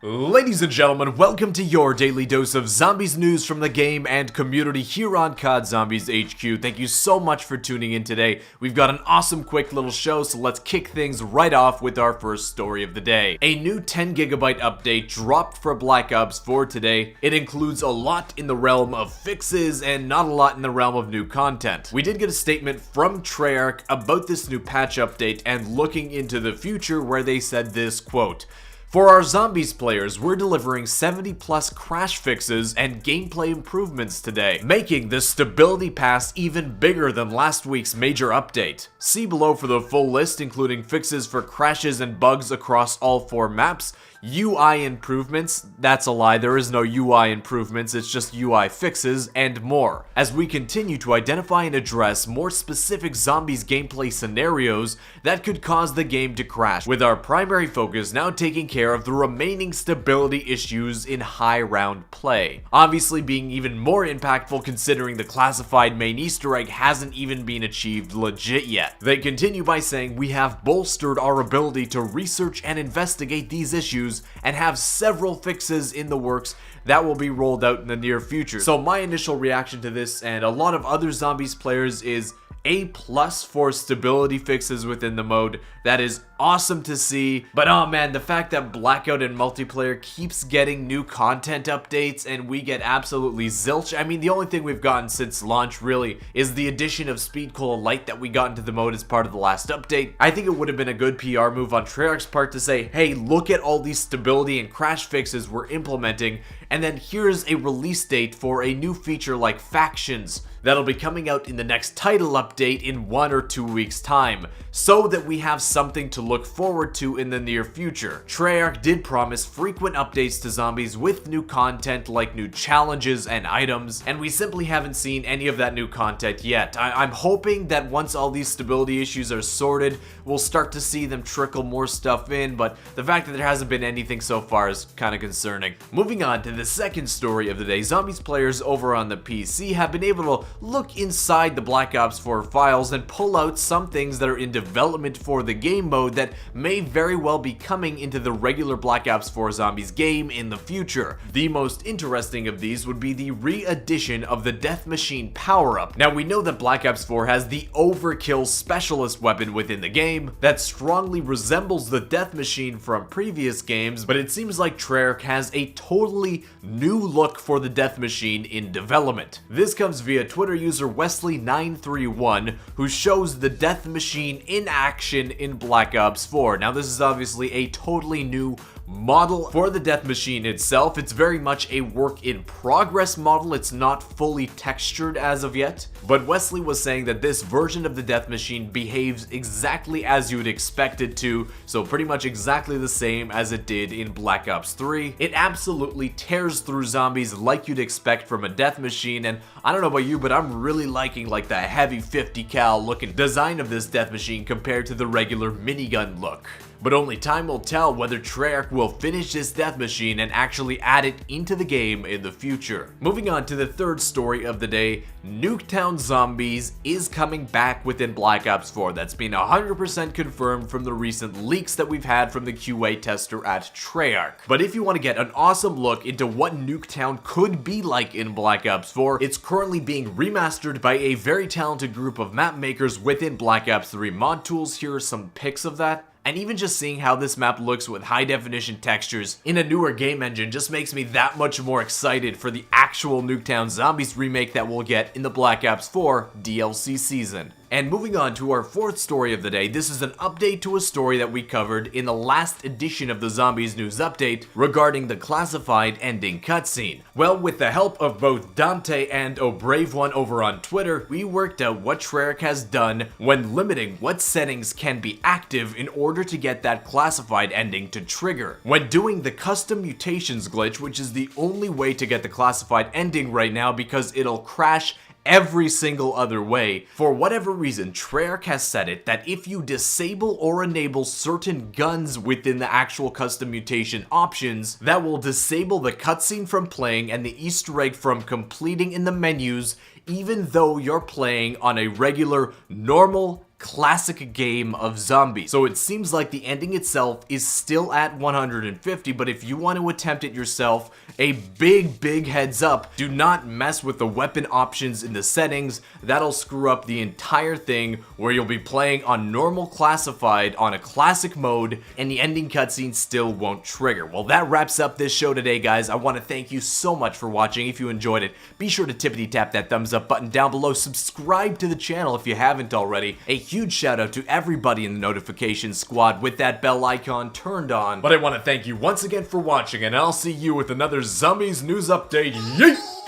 Ladies and gentlemen, welcome to your daily dose of zombies news from the game and community here on COD Zombies HQ. Thank you so much for tuning in today. We've got an awesome quick little show, so let's kick things right off with our first story of the day. A new 10GB update dropped for Black Ops 4 today. It includes a lot in the realm of fixes and not a lot in the realm of new content. We did get a statement from Treyarch about this new patch update and looking into the future, where they said this, quote, "For our Zombies players, we're delivering 70 plus crash fixes and gameplay improvements today, making the stability pass even bigger than last week's major update. See below for the full list, including fixes for crashes and bugs across all 4 maps, UI improvements," that's a lie, there is no UI improvements, it's just UI fixes, and more, as we continue to identify and address more specific Zombies gameplay scenarios that could cause the game to crash, with our primary focus now taking care of the remaining stability issues in high round play. Obviously being even more impactful considering the classified main Easter egg hasn't even been achieved legit yet. They continue by saying, "We have bolstered our ability to research and investigate these issues and have several fixes in the works that will be rolled out in the near future." So my initial reaction to this and a lot of other Zombies players is A+ for stability fixes within the mode. That is awesome to see, but oh man, the fact that Blackout and multiplayer keeps getting new content updates and we get absolutely zilch. I mean, the only thing we've gotten since launch really is the addition of Speed Cola Light that we got into the mode as part of the last update. I think it would have been a good PR move on Treyarch's part to say, hey, look at all these stability and crash fixes we're implementing, and then here's a release date for a new feature like Factions that'll be coming out in the next title update in 1 or 2 weeks time, so that we have something to look forward to in the near future. Treyarch did promise frequent updates to Zombies with new content like new challenges and items, and we simply haven't seen any of that new content yet. I'm hoping that once all these stability issues are sorted, we'll start to see them trickle more stuff in, but the fact that there hasn't been anything so far is kind of concerning. Moving on to the second story of the day, Zombies players over on the PC have been able to look inside the Black Ops 4 files and pull out some things that are in development for the game mode that may very well be coming into the regular Black Ops 4 Zombies game in the future. The most interesting of these would be the re-addition of the Death Machine POWERUP. Now we know that Black Ops 4 has the Overkill Specialist weapon within the game that strongly resembles the Death Machine from previous games, but it seems like Treyarch has a totally new look for the Death Machine in development. This comes via Twitter user Wesley931, who shows the Death Machine in action in Black Ops 4. Now this is obviously a totally new model for the Death Machine itself. It's very much a work in progress model. It's not fully textured as of yet, but Wesley was saying that this version of the Death Machine behaves exactly as you would expect it to, so pretty much exactly the same as it did in Black Ops 3. It absolutely tears through zombies like you'd expect from a Death Machine, and I don't know about you, but I'm really liking like the heavy 50 cal looking design of this Death Machine compared to the regular minigun look. But only time will tell whether Treyarch will finish this Death Machine and actually add it into the game in the future. Moving on to the third story of the day, Nuketown Zombies is coming back within Black Ops 4. That's been 100% confirmed from the recent leaks that we've had from the QA tester at Treyarch. But if you want to get an awesome look into what Nuketown could be like in Black Ops 4, it's currently being remastered by a very talented group of map makers within Black Ops 3 mod tools. Here are some pics of that. And even just seeing how this map looks with high definition textures in a newer game engine just makes me that much more excited for the actual Nuketown Zombies remake that we'll get in the Black Ops 4 DLC season. And moving on to our fourth story of the day, this is an update to a story that we covered in the last edition of the Zombies News Update regarding the classified ending cutscene. Well, with the help of both Dante and OBrave1 over on Twitter, we worked out what Treyarch has done when limiting what settings can be active in order to get that classified ending to trigger. When doing the custom mutations glitch, which is the only way to get the classified ending right now because it'll crash every single other way. For whatever reason, Treyarch has said it that if you disable or enable certain guns within the actual custom mutation options, that will disable the cutscene from playing and the Easter egg from completing in the menus, even though you're playing on a regular, normal, classic game of zombies. So it seems like the ending itself is still at 150, but if you want to attempt it yourself, a big heads up, do not mess with the weapon options in the settings. That'll screw up the entire thing, where you'll be playing on normal classified on a classic mode and the ending cutscene still won't trigger. Well, that wraps up this show today, guys. I want to thank you so much for watching. If you enjoyed it, be sure to tippity tap that thumbs up button down below. Subscribe to the channel if you haven't already. A huge shout out to everybody in the notification squad with that bell icon turned on. But I want to thank you once again for watching, and I'll see you with another Zombies news update. Yeet!